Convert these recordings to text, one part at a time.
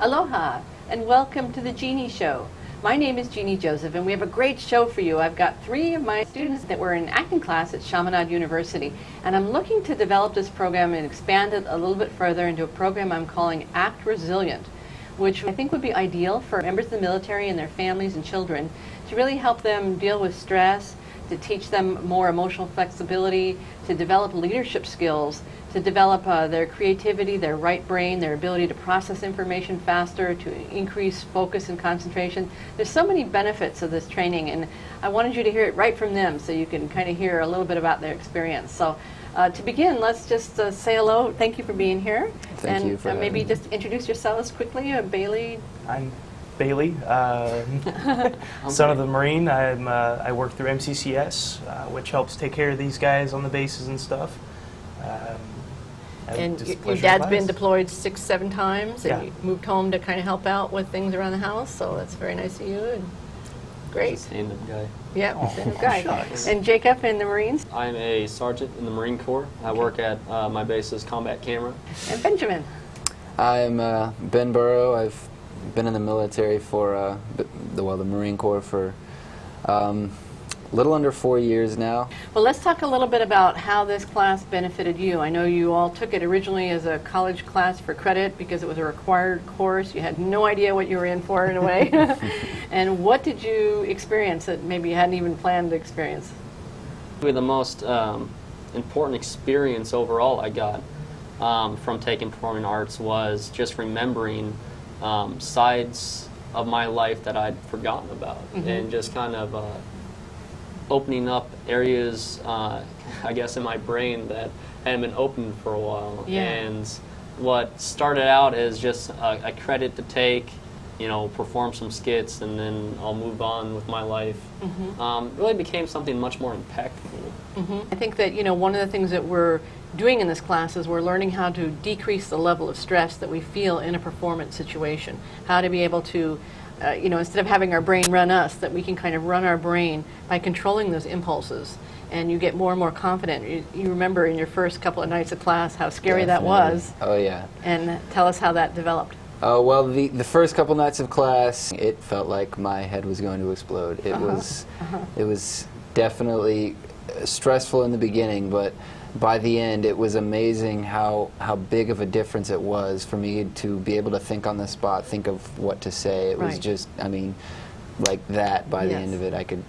Aloha, and welcome to the Genie Show. My name is Jeannie Joseph, and we have a great show for you. I've got 3 of my students that were in acting class at Chaminade University, and I'm looking to develop this program and expand it a little bit further into a program I'm calling Act Resilient, which I think would be ideal for members of the military and their families and children to really help them deal with stress, to teach them more emotional flexibility, to develop leadership skills, to develop their creativity, their right brain, their ability to process information faster, to increase focus and concentration. There's so many benefits of this training, and I wanted you to hear it right from them so you can kind of hear a little bit about their experience. So to begin, let's just say hello. Thank you for being here. Thank you for maybe just introduce yourselves quickly. Bailey. I'm Bailey, son of the Marine. I work through MCCS, which helps take care of these guys on the bases and stuff. And your dad's been deployed 6, 7 times, and you moved home to kind of help out with things around the house, so that's very nice of you. And great. Stand-up guy. Yeah, stand-up guy. And Jacob in the Marines? I'm a sergeant in the Marine Corps. I work at my base's combat camera. And Benjamin? I'm Ben Burrow. I've been in the military for, the Marine Corps for a little under 4 years now. Well, let's talk a little bit about how this class benefited you. I know you all took it originally as a college class for credit because it was a required course. You had no idea what you were in for in a way. And what did you experience that maybe you hadn't even planned to experience? The most important experience overall I got from taking performing arts was just remembering sides of my life that I'd forgotten about, and just kind of opening up areas, I guess, in my brain that hadn't been open for a while. Yeah. And what started out as just a credit to take, you know, perform some skits, and then I'll move on with my life, really became something much more impactful. I think that, you know, one of the things that we're doing in this class is we're learning how to decrease the level of stress that we feel in a performance situation. How to be able to, you know, instead of having our brain run us, that we can kind of run our brain by controlling those impulses. And you get more and more confident. You remember in your first couple of nights of class how scary that was. Oh, yeah. And tell us how that developed. Oh, well, the first couple nights of class, it felt like my head was going to explode. It was definitely stressful in the beginning, but by the end, it was amazing how big of a difference it was for me to be able to think on the spot, think of what to say. It was just, I mean, like that. By the end of it, I could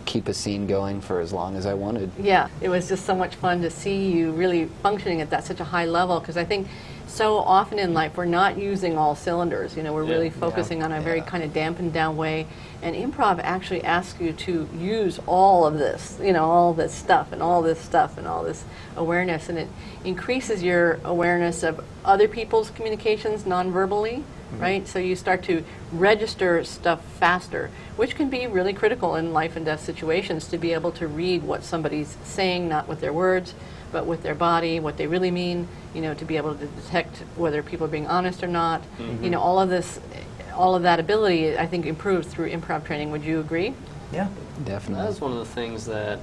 keep a scene going for as long as I wanted. Yeah, it was just so much fun to see you really functioning at such a high level, because I think so often in life we're not using all cylinders. You know, we're really focusing on a very kind of dampened down way, and improv actually asks you to use all of this, you know, all this stuff and all this stuff and all this awareness, and it increases your awareness of other people's communications non-verbally, right? So you start to register stuff faster, which can be really critical in life and death situations, to be able to read what somebody's saying, not with their words, but with their body, what they really mean, you know, to be able to detect whether people are being honest or not. You know, all of this, all of that ability, I think, improves through improv training. Would you agree? Yeah, definitely. That was one of the things that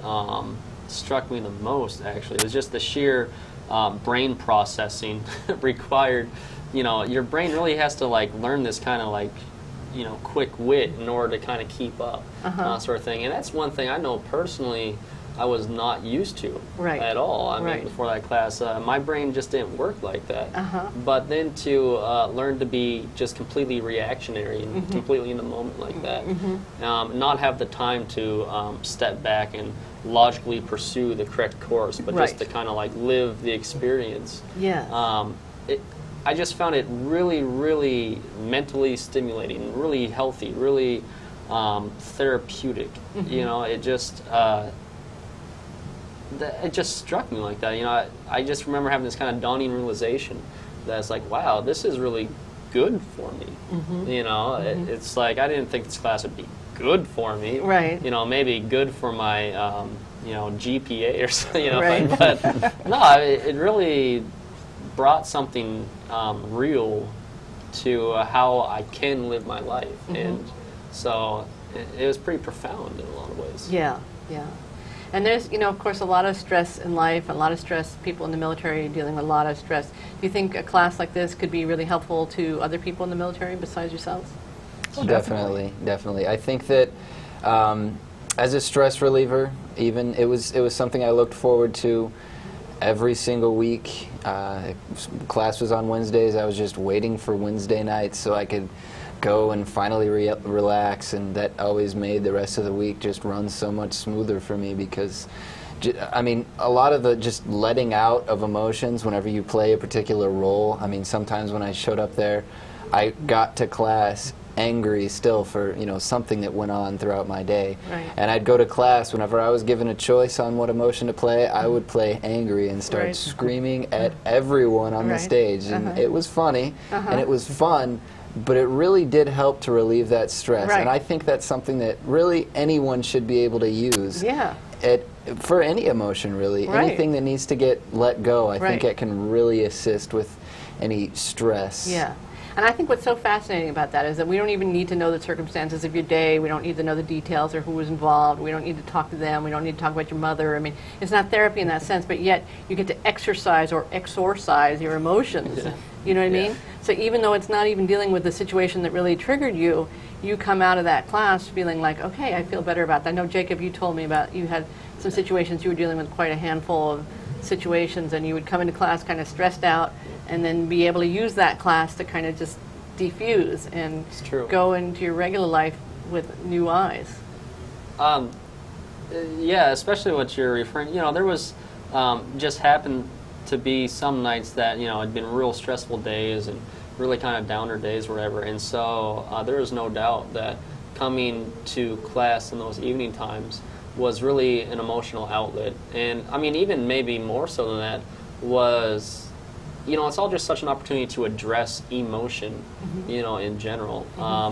struck me the most, actually. It was just the sheer brain processing required. You know, your brain really has to, like, learn this kind of, like, you know, quick wit in order to kind of keep up, sort of thing. And that's one thing I know personally I was not used to at all. I mean, before that class, my brain just didn't work like that. But then to learn to be just completely reactionary and completely in the moment like that, not have the time to step back and logically pursue the correct course, but just to kind of like live the experience. I just found it really, really mentally stimulating, really healthy, really therapeutic. You know, it just struck me like that. You know, I just remember having this kind of dawning realization that it's like, wow, this is really good for me. You know, it's like I didn't think this class would be good for me. You know, maybe good for my you know, GPA or something. You know, but no, it really brought something real to how I can live my life, and so it was pretty profound in a lot of ways. Yeah. And there's, you know, of course, a lot of stress in life, a lot of stress, people in the military dealing with a lot of stress. Do you think a class like this could be really helpful to other people in the military besides yourselves? Oh, definitely, definitely. I think that as a stress reliever, even, it was something I looked forward to every single week. Class was on Wednesdays. I was just waiting for Wednesday nights so I could go and finally relax, and that always made the rest of the week just run so much smoother for me, because I mean, a lot of the just letting out of emotions whenever you play a particular role. I mean, sometimes when I showed up there, I got to class angry still for, you know, something that went on throughout my day. Right. And I'd go to class, whenever I was given a choice on what emotion to play, I would play angry and start screaming at everyone on the stage. And it was funny, and it was fun, but it really did help to relieve that stress. And I think that's something that really anyone should be able to use. Yeah. For any emotion, really. Anything that needs to get let go, I think it can really assist with any stress. Yeah. And I think what's so fascinating about that is that we don't even need to know the circumstances of your day. We don't need to know the details or who was involved. We don't need to talk to them. We don't need to talk about your mother. I mean, it's not therapy in that sense, but yet you get to exercise or exorcise your emotions. You know what I mean? So even though it's not even dealing with the situation that really triggered you, you come out of that class feeling like, okay, I feel better about that. I know, Jacob, you told me about, you had some situations, you were dealing with quite a handful of situations, and you would come into class kind of stressed out, and then be able to use that class to kind of just defuse and go into your regular life with new eyes. Yeah, especially what you're referring, you know, there was just happened to be some nights that, you know, had been real stressful days and really kind of downer days, whatever, and so there was no doubt that coming to class in those evening times was really an emotional outlet. And I mean, even maybe more so than that was, you know, it's all just such an opportunity to address emotion, you know, in general.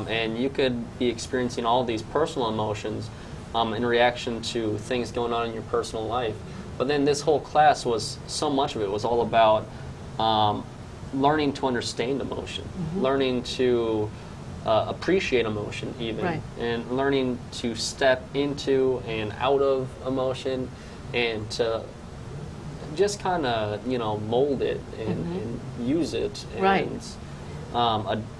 And you could be experiencing all these personal emotions in reaction to things going on in your personal life. But then this whole class was, so much of it was all about learning to understand emotion, learning to appreciate emotion even, and learning to step into and out of emotion, and to just kind of, you know, mold it and use it, and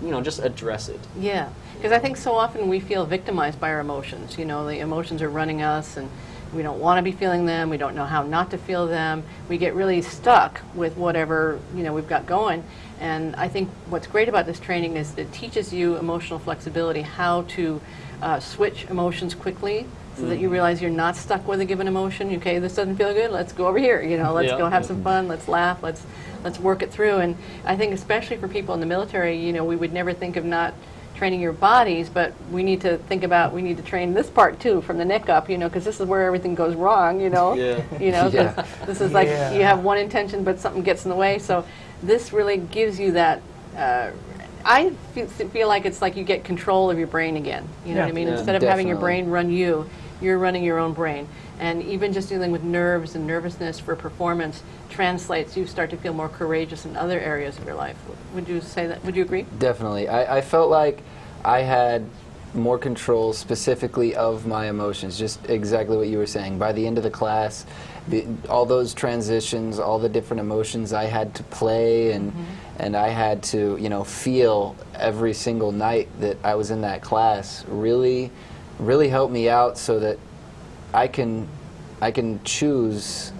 you know, just address it. Yeah, because I think so often we feel victimized by our emotions. You know, the emotions are running us, and we don't want to be feeling them. We don't know how not to feel them. We get really stuck with whatever, you know, we've got going. And I think what's great about this training is it teaches you emotional flexibility, how to switch emotions quickly, so that you realize you're not stuck with a given emotion. Okay, this doesn't feel good, let's go over here, you know, let's go have some fun, let's laugh, let's work it through. And I think especially for people in the military, you know, we would never think of not training your bodies, but we need to think about, we need to train this part too, from the neck up, you know, because this is where everything goes wrong, you know. You know, this is like you have one intention, but something gets in the way. So this really gives you that, I feel like it's like you get control of your brain again. You know what I mean? Instead of having your brain run you, you're running your own brain. And even just dealing with nerves and nervousness for performance translates, you start to feel more courageous in other areas of your life. Would you say that? Would you agree? Definitely. I felt like I had more control specifically of my emotions, just exactly what you were saying. By the end of the class, all those transitions, all the different emotions I had to play, and I had to, you know, feel every single night that I was in that class really helped me out, so that I can choose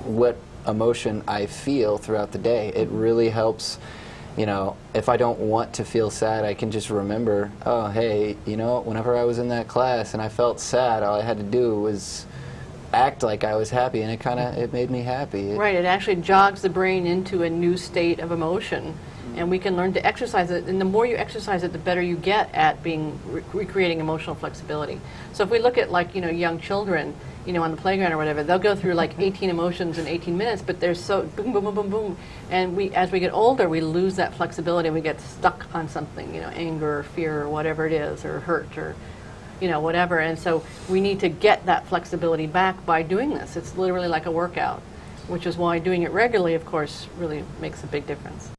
what emotion I feel throughout the day. It really helps. You know, if I don't want to feel sad, I can just remember, oh, hey, you know, whenever I was in that class and I felt sad, all I had to do was act like I was happy, and it made me happy. It actually jogs the brain into a new state of emotion, and we can learn to exercise it, and the more you exercise it, the better you get at being recreating emotional flexibility. So if we look at, like, you know, young children, you know, on the playground or whatever, they'll go through like 18 emotions in 18 minutes, but they're so boom, boom, boom, boom, boom. And as we get older, we lose that flexibility, and we get stuck on something, you know, anger or fear or whatever it is, or hurt or, you know, whatever. And so we need to get that flexibility back by doing this. It's literally like a workout, which is why doing it regularly, of course, really makes a big difference.